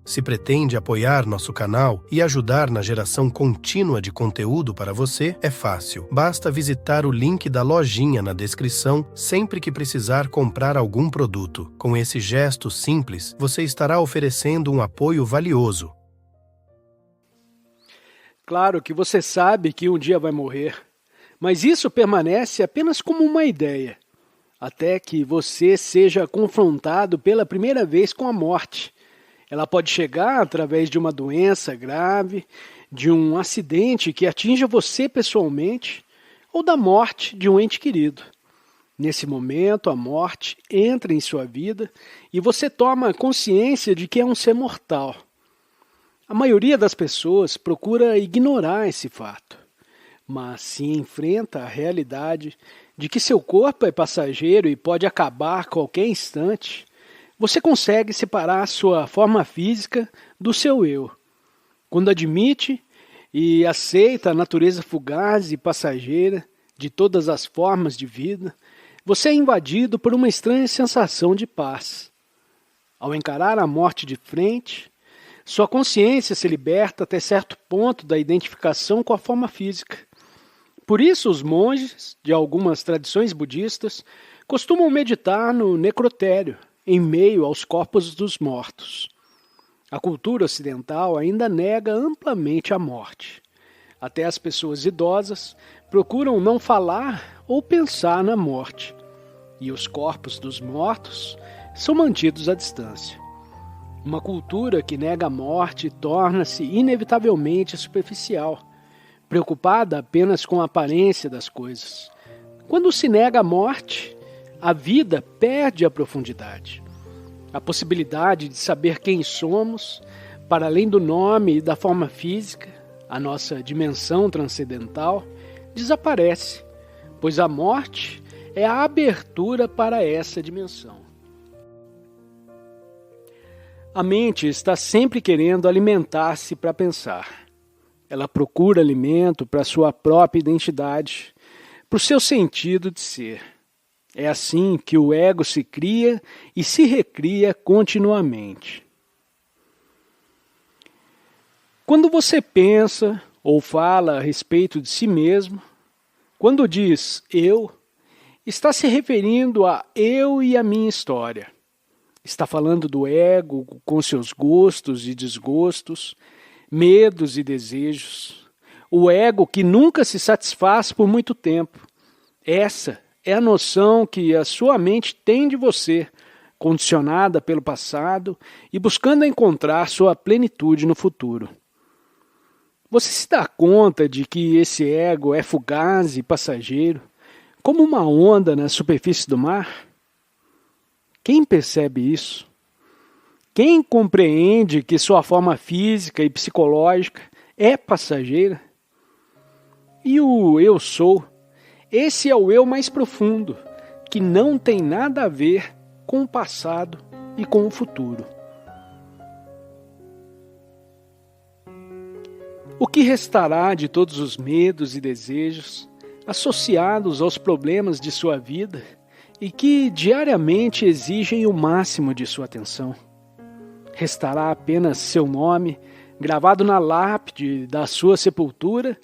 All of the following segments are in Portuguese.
Se pretende apoiar nosso canal e ajudar na geração contínua de conteúdo para você, é fácil. Basta visitar o link da lojinha na descrição sempre que precisar comprar algum produto. Com esse gesto simples, você estará oferecendo um apoio valioso. Claro que você sabe que um dia vai morrer, mas isso permanece apenas como uma ideia, até que você seja confrontado pela primeira vez com a morte. Ela pode chegar através de uma doença grave, de um acidente que atinja você pessoalmente, ou da morte de um ente querido. Nesse momento, a morte entra em sua vida e você toma consciência de que é um ser mortal. A maioria das pessoas procura ignorar esse fato, mas se enfrenta a realidade de que seu corpo é passageiro e pode acabar a qualquer instante, você consegue separar sua forma física do seu eu. Quando admite e aceita a natureza fugaz e passageira de todas as formas de vida, você é invadido por uma estranha sensação de paz. Ao encarar a morte de frente, sua consciência se liberta até certo ponto da identificação com a forma física. Por isso, os monges de algumas tradições budistas costumam meditar no necrotério, em meio aos corpos dos mortos. A cultura ocidental ainda nega amplamente a morte. Até as pessoas idosas procuram não falar ou pensar na morte, e os corpos dos mortos são mantidos à distância. Uma cultura que nega a morte torna-se inevitavelmente superficial, preocupada apenas com a aparência das coisas. Quando se nega a morte, a vida perde a profundidade. A possibilidade de saber quem somos, para além do nome e da forma física, a nossa dimensão transcendental, desaparece, pois a morte é a abertura para essa dimensão. A mente está sempre querendo alimentar-se para pensar. Ela procura alimento para sua própria identidade, para o seu sentido de ser. É assim que o ego se cria e se recria continuamente. Quando você pensa ou fala a respeito de si mesmo, quando diz eu, está se referindo a eu e a minha história. Está falando do ego com seus gostos e desgostos, medos e desejos. O ego que nunca se satisfaz por muito tempo. Essa é a noção que a sua mente tem de você, condicionada pelo passado e buscando encontrar sua plenitude no futuro. Você se dá conta de que esse ego é fugaz e passageiro, como uma onda na superfície do mar? Quem percebe isso? Quem compreende que sua forma física e psicológica é passageira? E o eu sou? Esse é o eu mais profundo, que não tem nada a ver com o passado e com o futuro. O que restará de todos os medos e desejos associados aos problemas de sua vida e que diariamente exigem o máximo de sua atenção? Restará apenas seu nome gravado na lápide da sua sepultura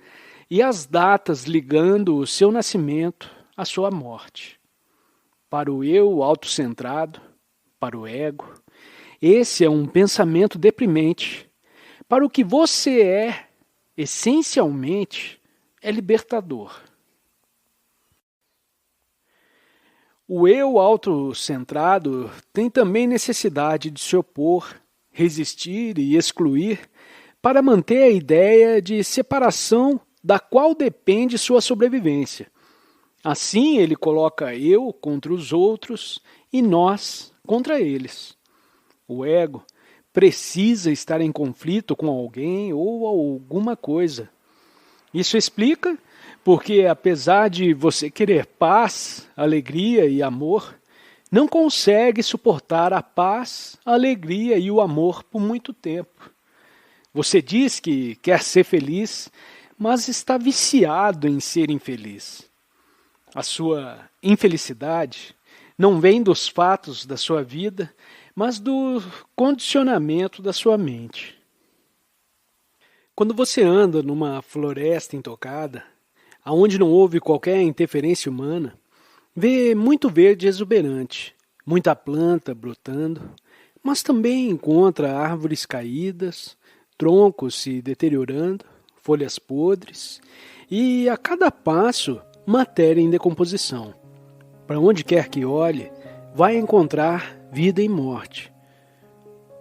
e as datas ligando o seu nascimento à sua morte. Para o eu autocentrado, para o ego, esse é um pensamento deprimente. Para o que você é, essencialmente, é libertador. O eu autocentrado tem também necessidade de se opor, resistir e excluir para manter a ideia de separação da qual depende sua sobrevivência. Assim, ele coloca eu contra os outros e nós contra eles. O ego precisa estar em conflito com alguém ou alguma coisa. Isso explica porque, apesar de você querer paz, alegria e amor, não consegue suportar a paz, a alegria e o amor por muito tempo. Você diz que quer ser feliz, mas está viciado em ser infeliz. A sua infelicidade não vem dos fatos da sua vida, mas do condicionamento da sua mente. Quando você anda numa floresta intocada, aonde não houve qualquer interferência humana, vê muito verde exuberante, muita planta brotando, mas também encontra árvores caídas, troncos se deteriorando, folhas podres e, a cada passo, matéria em decomposição. Para onde quer que olhe, vai encontrar vida e morte.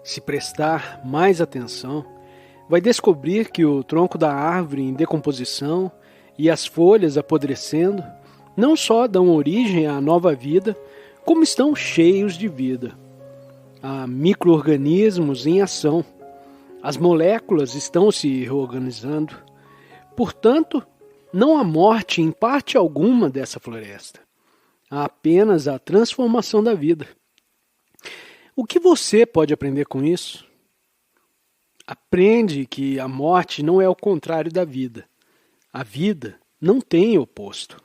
Se prestar mais atenção, vai descobrir que o tronco da árvore em decomposição e as folhas apodrecendo não só dão origem à nova vida, como estão cheios de vida. Há micro-organismos em ação. As moléculas estão se reorganizando. Portanto, não há morte em parte alguma dessa floresta. Há apenas a transformação da vida. O que você pode aprender com isso? Aprende que a morte não é o contrário da vida. A vida não tem oposto.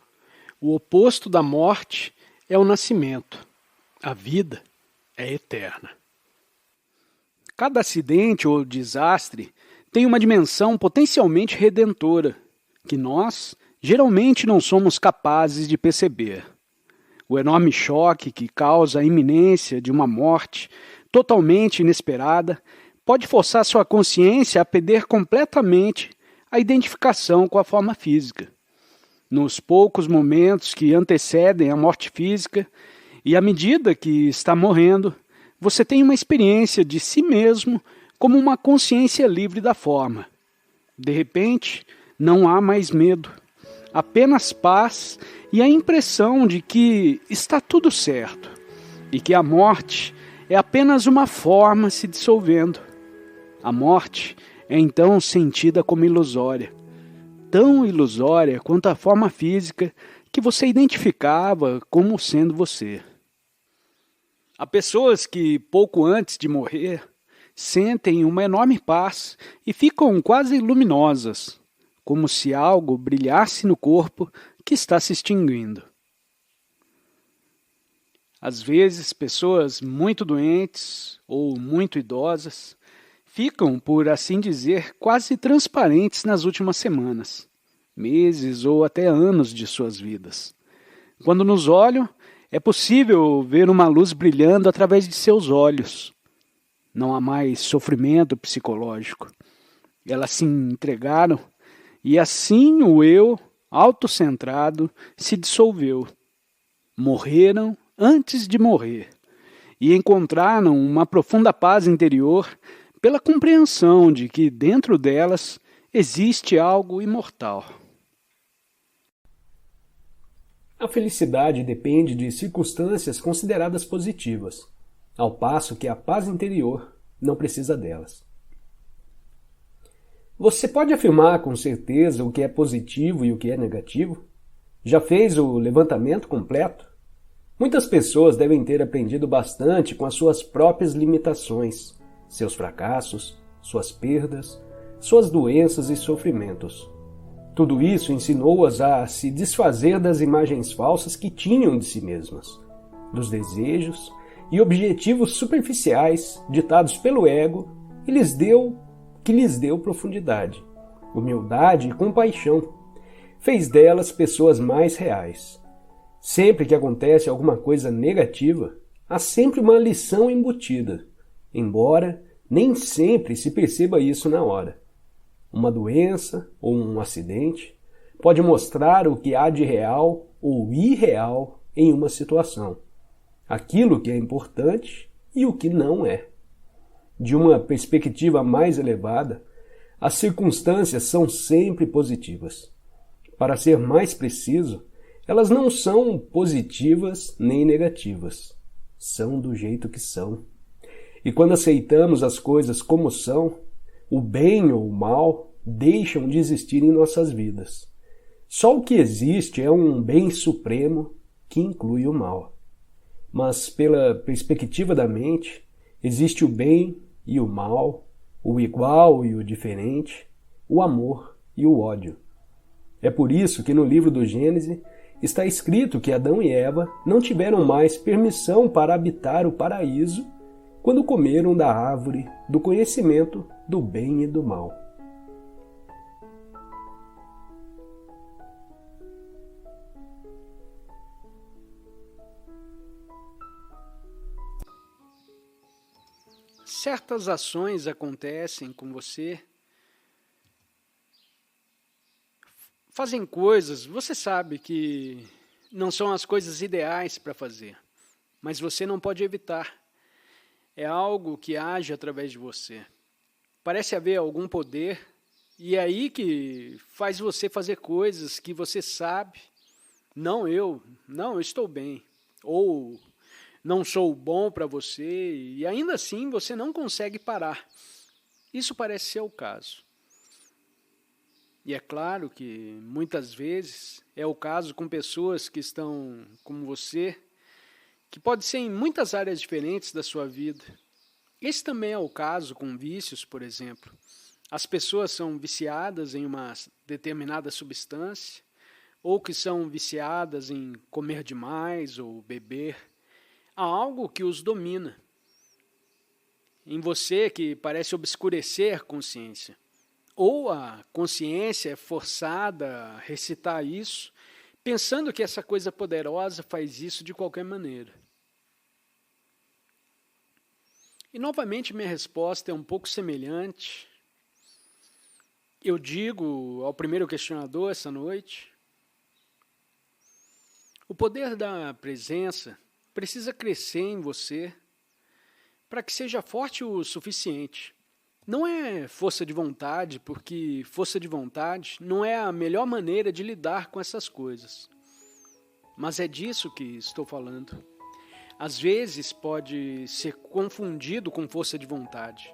O oposto da morte é o nascimento. A vida é eterna. Cada acidente ou desastre tem uma dimensão potencialmente redentora, que nós geralmente não somos capazes de perceber. O enorme choque que causa a iminência de uma morte totalmente inesperada pode forçar sua consciência a perder completamente a identificação com a forma física. Nos poucos momentos que antecedem a morte física e à medida que está morrendo, você tem uma experiência de si mesmo como uma consciência livre da forma. De repente, não há mais medo, apenas paz e a impressão de que está tudo certo e que a morte é apenas uma forma se dissolvendo. A morte é então sentida como ilusória, tão ilusória quanto a forma física que você identificava como sendo você. Há pessoas que, pouco antes de morrer, sentem uma enorme paz e ficam quase luminosas, como se algo brilhasse no corpo que está se extinguindo. Às vezes, pessoas muito doentes ou muito idosas ficam, por assim dizer, quase transparentes nas últimas semanas, meses ou até anos de suas vidas. Quando nos olham, é possível ver uma luz brilhando através de seus olhos. Não há mais sofrimento psicológico. Elas se entregaram e assim o eu, autocentrado, se dissolveu. Morreram antes de morrer e encontraram uma profunda paz interior pela compreensão de que dentro delas existe algo imortal. A felicidade depende de circunstâncias consideradas positivas, ao passo que a paz interior não precisa delas. Você pode afirmar com certeza o que é positivo e o que é negativo? Já fez o levantamento completo? Muitas pessoas devem ter aprendido bastante com as suas próprias limitações, seus fracassos, suas perdas, suas doenças e sofrimentos. Tudo isso ensinou-as a se desfazer das imagens falsas que tinham de si mesmas, dos desejos e objetivos superficiais ditados pelo ego que lhes deu profundidade, humildade e compaixão. Fez delas pessoas mais reais. Sempre que acontece alguma coisa negativa, há sempre uma lição embutida, embora nem sempre se perceba isso na hora. Uma doença ou um acidente pode mostrar o que há de real ou irreal em uma situação, aquilo que é importante e o que não é. De uma perspectiva mais elevada, as circunstâncias são sempre positivas. Para ser mais preciso, elas não são positivas nem negativas, são do jeito que são. E quando aceitamos as coisas como são, o bem ou o mal deixam de existir em nossas vidas. Só o que existe é um bem supremo que inclui o mal. Mas pela perspectiva da mente, existe o bem e o mal, o igual e o diferente, o amor e o ódio. É por isso que no livro do Gênesis está escrito que Adão e Eva não tiveram mais permissão para habitar o paraíso quando comeram da árvore do conhecimento do bem e do mal. Certas ações acontecem com você, fazem coisas, você sabe que não são as coisas ideais para fazer, mas você não pode evitar. É algo que age através de você. Parece haver algum poder, e é aí que faz você fazer coisas que você sabe, eu estou bem, ou não sou bom para você, e ainda assim você não consegue parar. Isso parece ser o caso. E é claro que muitas vezes é o caso com pessoas que estão como você, que pode ser em muitas áreas diferentes da sua vida. Esse também é o caso com vícios, por exemplo. As pessoas são viciadas em uma determinada substância, ou que são viciadas em comer demais ou beber. Há algo que os domina. Em você que parece obscurecer a consciência. Ou a consciência é forçada a recitar isso, pensando que essa coisa poderosa faz isso de qualquer maneira. E novamente minha resposta é um pouco semelhante. Eu digo ao primeiro questionador essa noite, o poder da presença precisa crescer em você para que seja forte o suficiente. Não é força de vontade, porque força de vontade não é a melhor maneira de lidar com essas coisas. Mas é disso que estou falando. Às vezes pode ser confundido com força de vontade,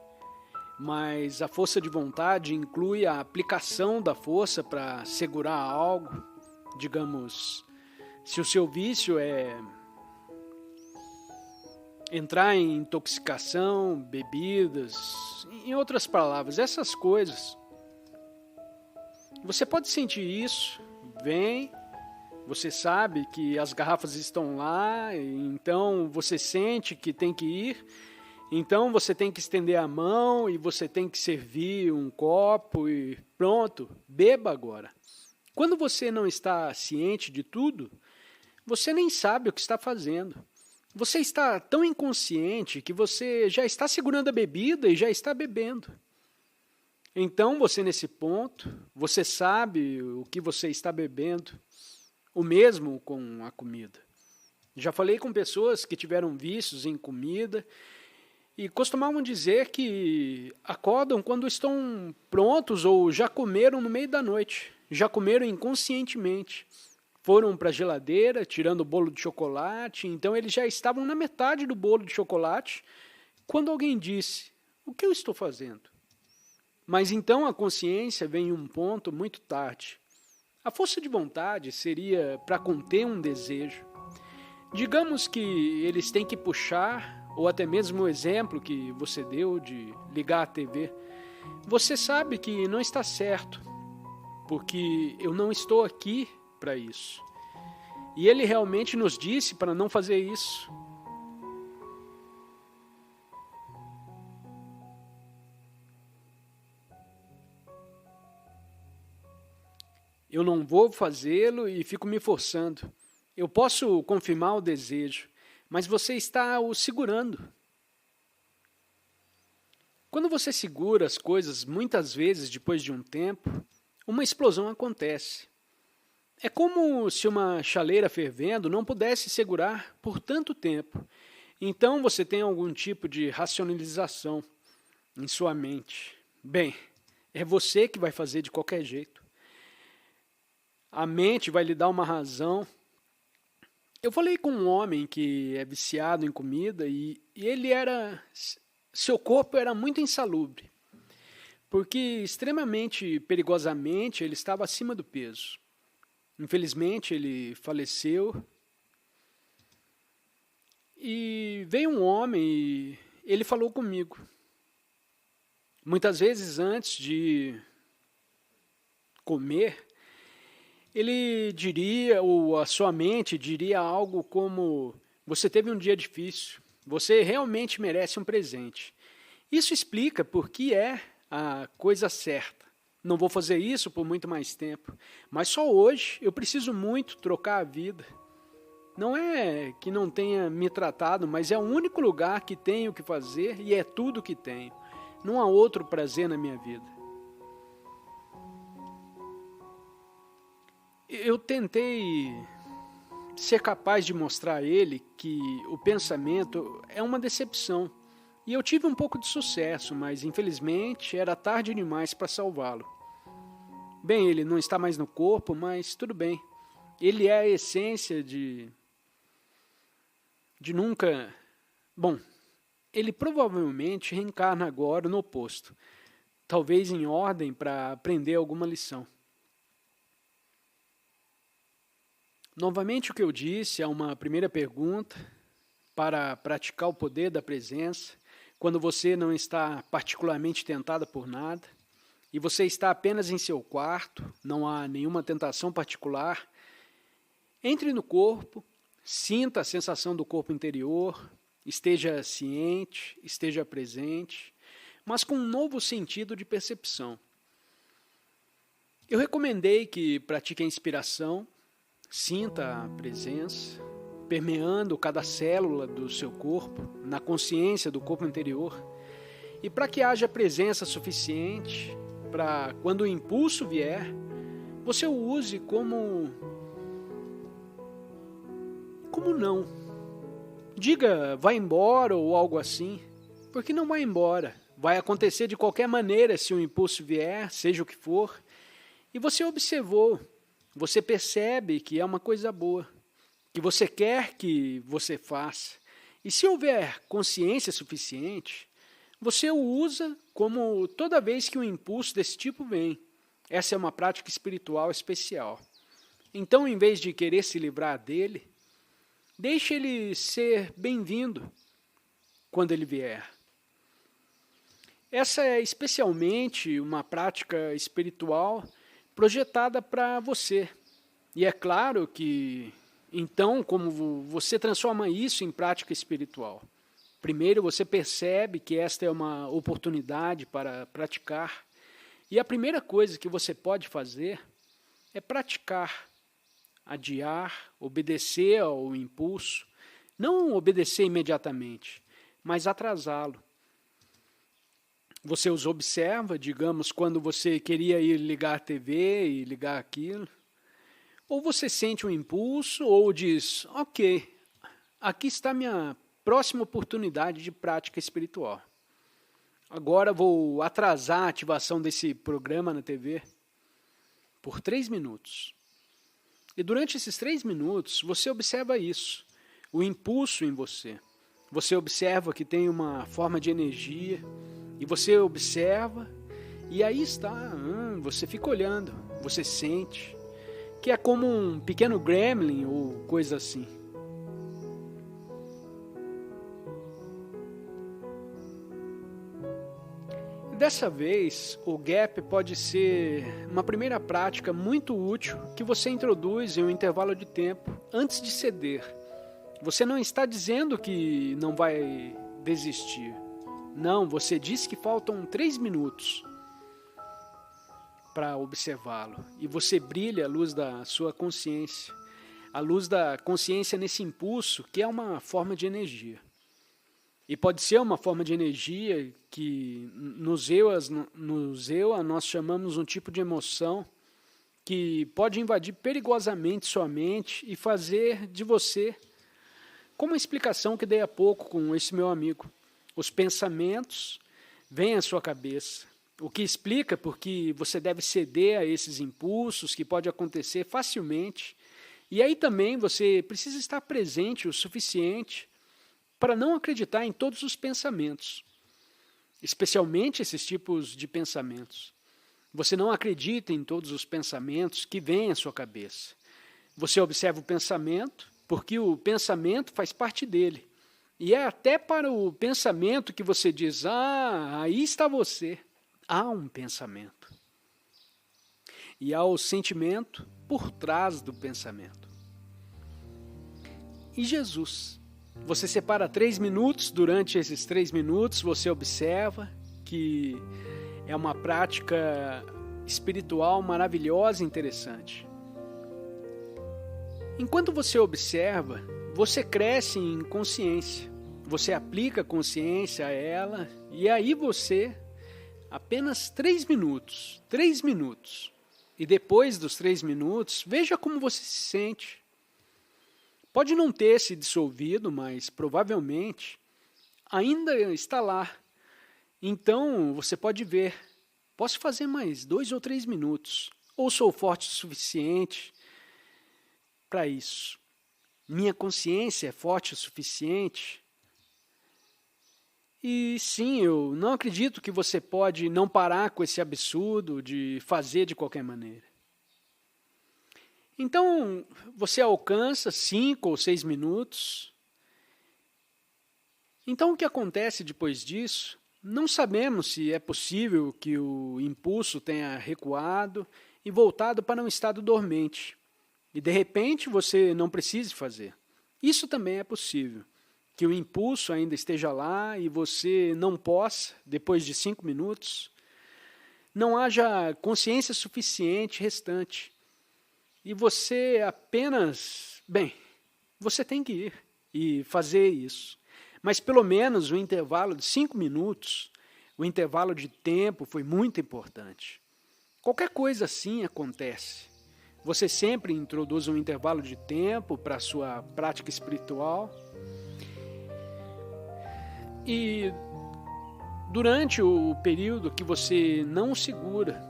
mas a força de vontade inclui a aplicação da força para segurar algo. Digamos, se o seu vício é entrar em intoxicação, bebidas, em outras palavras, essas coisas. Você pode sentir isso, você sabe que as garrafas estão lá, então você sente que tem que ir, então você tem que estender a mão e você tem que servir um copo e pronto, beba agora. Quando você não está ciente de tudo, você nem sabe o que está fazendo. Você está tão inconsciente que você já está segurando a bebida e já está bebendo. Então você nesse ponto, você sabe o que você está bebendo. O mesmo com a comida. Já falei com pessoas que tiveram vícios em comida e costumavam dizer que acordam quando estão prontos ou já comeram no meio da noite. Já comeram inconscientemente. Foram para a geladeira, tirando o bolo de chocolate, então eles já estavam na metade do bolo de chocolate, quando alguém disse, o que eu estou fazendo? Mas então a consciência vem em um ponto muito tarde. A força de vontade seria para conter um desejo. Digamos que eles têm que puxar, ou até mesmo o exemplo que você deu de ligar a TV. Você sabe que não está certo, porque eu não estou aqui para isso. E ele realmente nos disse para não fazer isso. Eu não vou fazê-lo e fico me forçando. Eu posso confirmar o desejo, mas você está o segurando. Quando você segura as coisas, muitas vezes depois de um tempo, uma explosão acontece. É como se uma chaleira fervendo não pudesse segurar por tanto tempo. Então você tem algum tipo de racionalização em sua mente. Bem, é você que vai fazer de qualquer jeito. A mente vai lhe dar uma razão. Eu falei com um homem que é viciado em comida e seu corpo era muito insalubre, porque extremamente perigosamente ele estava acima do peso. Infelizmente ele faleceu e veio um homem e ele falou comigo. Muitas vezes antes de comer, ele diria, ou a sua mente diria algo como, você teve um dia difícil, Você realmente merece um presente. Isso explica por que é a coisa certa. Não vou fazer isso por muito mais tempo, mas só hoje eu preciso muito trocar a vida. Não é que não tenha me tratado, mas é o único lugar que tenho que fazer e é tudo que tenho. Não há outro prazer na minha vida. Eu tentei ser capaz de mostrar a ele que o pensamento é uma decepção. E eu tive um pouco de sucesso, mas infelizmente era tarde demais para salvá-lo. Bem, ele não está mais no corpo, mas tudo bem. Ele é a essência de nunca... Bom, ele provavelmente reencarna agora no oposto. Talvez em ordem para aprender alguma lição. Novamente o que eu disse é uma primeira pergunta para praticar o poder da presença, quando você não está particularmente tentada por nada, e você está apenas em seu quarto, não há nenhuma tentação particular. Entre no corpo, sinta a sensação do corpo interior, esteja ciente, esteja presente, mas com um novo sentido de percepção. Eu recomendei que pratique a inspiração, sinta a presença, permeando cada célula do seu corpo, na consciência do corpo interior, e para que haja presença suficiente, para quando o impulso vier, você o use como não. Diga, vai embora ou algo assim, porque não vai embora. Vai acontecer de qualquer maneira se o impulso vier, seja o que for, e você observou, você percebe que é uma coisa boa, que você quer que você faça. E se houver consciência suficiente, você o usa como toda vez que um impulso desse tipo vem. Essa é uma prática espiritual especial. Então, em vez de querer se livrar dele, deixe ele ser bem-vindo quando ele vier. Essa é especialmente uma prática espiritual projetada para você. E é claro que, então, como você transforma isso em prática espiritual? Primeiro, você percebe que esta é uma oportunidade para praticar. E a primeira coisa que você pode fazer é praticar, adiar, obedecer ao impulso. Não obedecer imediatamente, mas atrasá-lo. Você os observa, digamos, quando você queria ir ligar a TV e ligar aquilo. Ou você sente um impulso, ou diz, ok, aqui está minha próxima oportunidade de prática espiritual. Agora vou atrasar a ativação desse programa na TV por 3 minutos. E durante esses 3 minutos, você observa isso, o impulso em você. Você observa que tem uma forma de energia, e você observa, e aí está, você fica olhando, você sente, que é como um pequeno gremlin ou coisa assim. Dessa vez, o gap pode ser uma primeira prática muito útil que você introduz em um intervalo de tempo antes de ceder. Você não está dizendo que não vai desistir. Não, você diz que faltam 3 minutos para observá-lo. E você brilha a luz da sua consciência. A luz da consciência nesse impulso, que é uma forma de energia. E pode ser uma forma de energia que nos EUA nós chamamos um tipo de emoção que pode invadir perigosamente sua mente e fazer de você, como a explicação que dei há pouco com esse meu amigo. Os pensamentos vêm à sua cabeça, o que explica porque você deve ceder a esses impulsos que pode acontecer facilmente. E aí também você precisa estar presente o suficiente para não acreditar em todos os pensamentos, especialmente esses tipos de pensamentos. Você não acredita em todos os pensamentos que vêm à sua cabeça. Você observa o pensamento, porque o pensamento faz parte dele. E é até para o pensamento que você diz, aí está você. Há um pensamento. E há o sentimento por trás do pensamento. E Jesus? Você separa 3 minutos, durante esses 3 minutos você observa, que é uma prática espiritual maravilhosa e interessante. Enquanto você observa, você cresce em consciência, você aplica consciência a ela, e aí você, apenas 3 minutos, e depois dos 3 minutos, veja como você se sente. Pode não ter se dissolvido, mas provavelmente ainda está lá. Então você pode ver, posso fazer mais 2 ou 3 minutos, ou sou forte o suficiente para isso. Minha consciência é forte o suficiente. E sim, eu não acredito que você pode não parar com esse absurdo de fazer de qualquer maneira. Então, você alcança 5 ou 6 minutos. Então, o que acontece depois disso? Não sabemos se é possível que o impulso tenha recuado e voltado para um estado dormente. E, de repente, você não precise fazer. Isso também é possível. Que o impulso ainda esteja lá e você não possa, depois de 5 minutos, não haja consciência suficiente restante. E você apenas, você tem que ir e fazer isso. Mas pelo menos o intervalo de 5 minutos, o intervalo de tempo foi muito importante. Qualquer coisa assim acontece. Você sempre introduz um intervalo de tempo para a sua prática espiritual. E durante o período que você não o segura,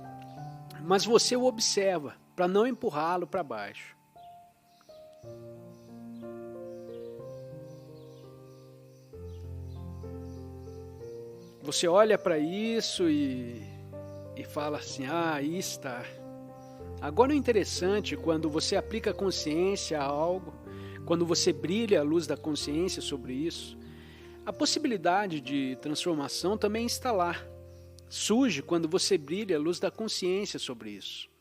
mas você o observa, para não empurrá-lo para baixo. Você olha para isso e fala assim, aí está. Agora o interessante, quando você aplica consciência a algo, quando você brilha a luz da consciência sobre isso, a possibilidade de transformação também está lá. Surge quando você brilha a luz da consciência sobre isso.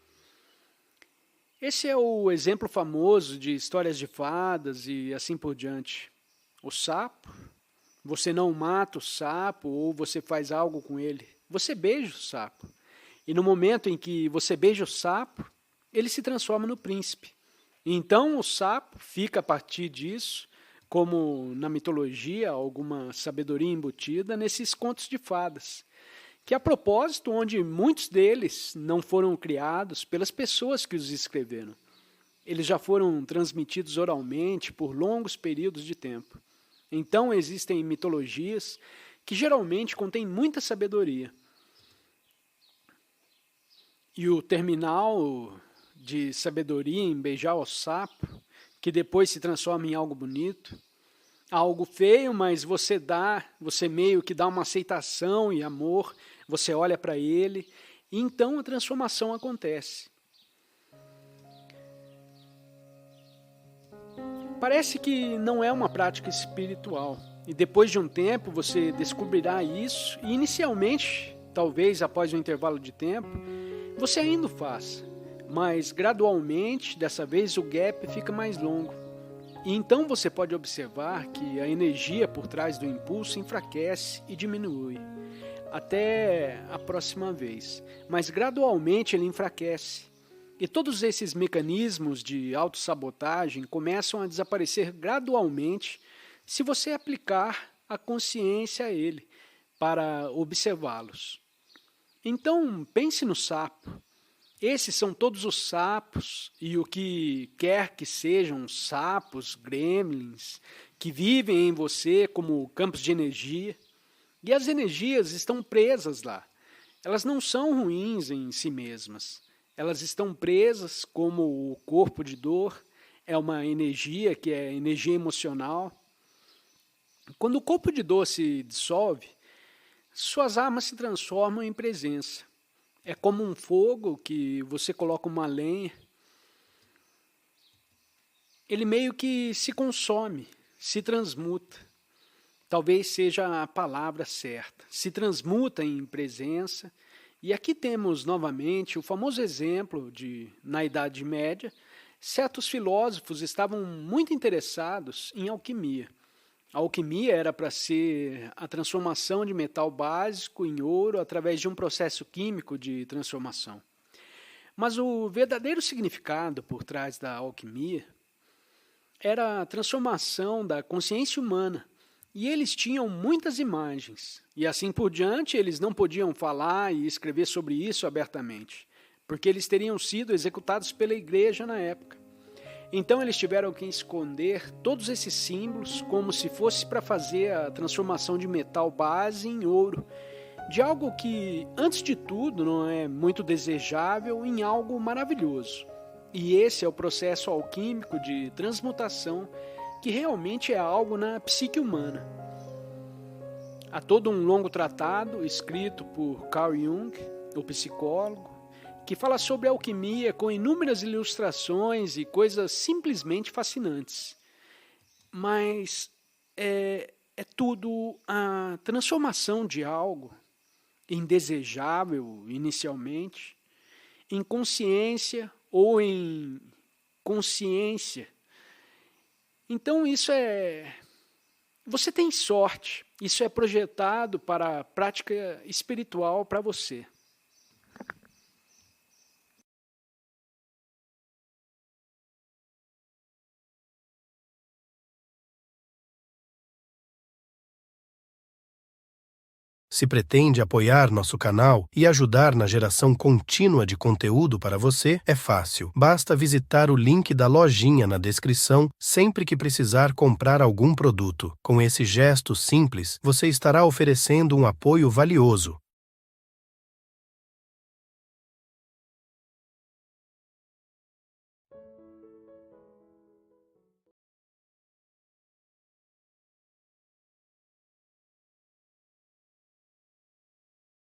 Esse é o exemplo famoso de histórias de fadas e assim por diante. O sapo, você não mata o sapo ou você faz algo com ele. Você beija o sapo. E no momento em que você beija o sapo, ele se transforma no príncipe. E então o sapo fica a partir disso, como na mitologia, alguma sabedoria embutida nesses contos de fadas. Que a propósito, onde muitos deles não foram criados pelas pessoas que os escreveram. Eles já foram transmitidos oralmente por longos períodos de tempo. Então existem mitologias que geralmente contêm muita sabedoria. E o terminal de sabedoria em beijar o sapo, que depois se transforma em algo bonito, algo feio, mas você meio que dá uma aceitação e amor, você olha para ele, e então a transformação acontece. Parece que não é uma prática espiritual, e depois de um tempo você descobrirá isso, e inicialmente, talvez após um intervalo de tempo, você ainda o faça, mas gradualmente, dessa vez o gap fica mais longo. E então você pode observar que a energia por trás do impulso enfraquece e diminui, até a próxima vez. Mas gradualmente ele enfraquece. E todos esses mecanismos de autossabotagem começam a desaparecer gradualmente se você aplicar a consciência a ele para observá-los. Então pense no sapo. Esses são todos os sapos e o que quer que sejam sapos, gremlins, que vivem em você como campos de energia. E as energias estão presas lá. Elas não são ruins em si mesmas. Elas estão presas como o corpo de dor, é uma energia que é energia emocional. Quando o corpo de dor se dissolve, suas armas se transformam em presença. É como um fogo que você coloca uma lenha. Ele meio que se consome, se transmuta. Talvez seja a palavra certa. Se transmuta em presença. E aqui temos novamente o famoso exemplo de, na Idade Média, certos filósofos estavam muito interessados em alquimia. A alquimia era para ser a transformação de metal básico em ouro através de um processo químico de transformação. Mas o verdadeiro significado por trás da alquimia era a transformação da consciência humana. E eles tinham muitas imagens. E assim por diante, eles não podiam falar e escrever sobre isso abertamente, porque eles teriam sido executados pela igreja na época. Então eles tiveram que esconder todos esses símbolos como se fosse para fazer a transformação de metal base em ouro, de algo que, antes de tudo, não é muito desejável, em algo maravilhoso. E esse é o processo alquímico de transmutação, que realmente é algo na psique humana. Há todo um longo tratado escrito por Carl Jung, o psicólogo, que fala sobre alquimia com inúmeras ilustrações e coisas simplesmente fascinantes. Mas é tudo a transformação de algo indesejável inicialmente, em consciência ou em consciência. Então isso você tem sorte, isso é projetado para a prática espiritual para você. Se pretende apoiar nosso canal e ajudar na geração contínua de conteúdo para você, é fácil. Basta visitar o link da lojinha na descrição sempre que precisar comprar algum produto. Com esse gesto simples, você estará oferecendo um apoio valioso.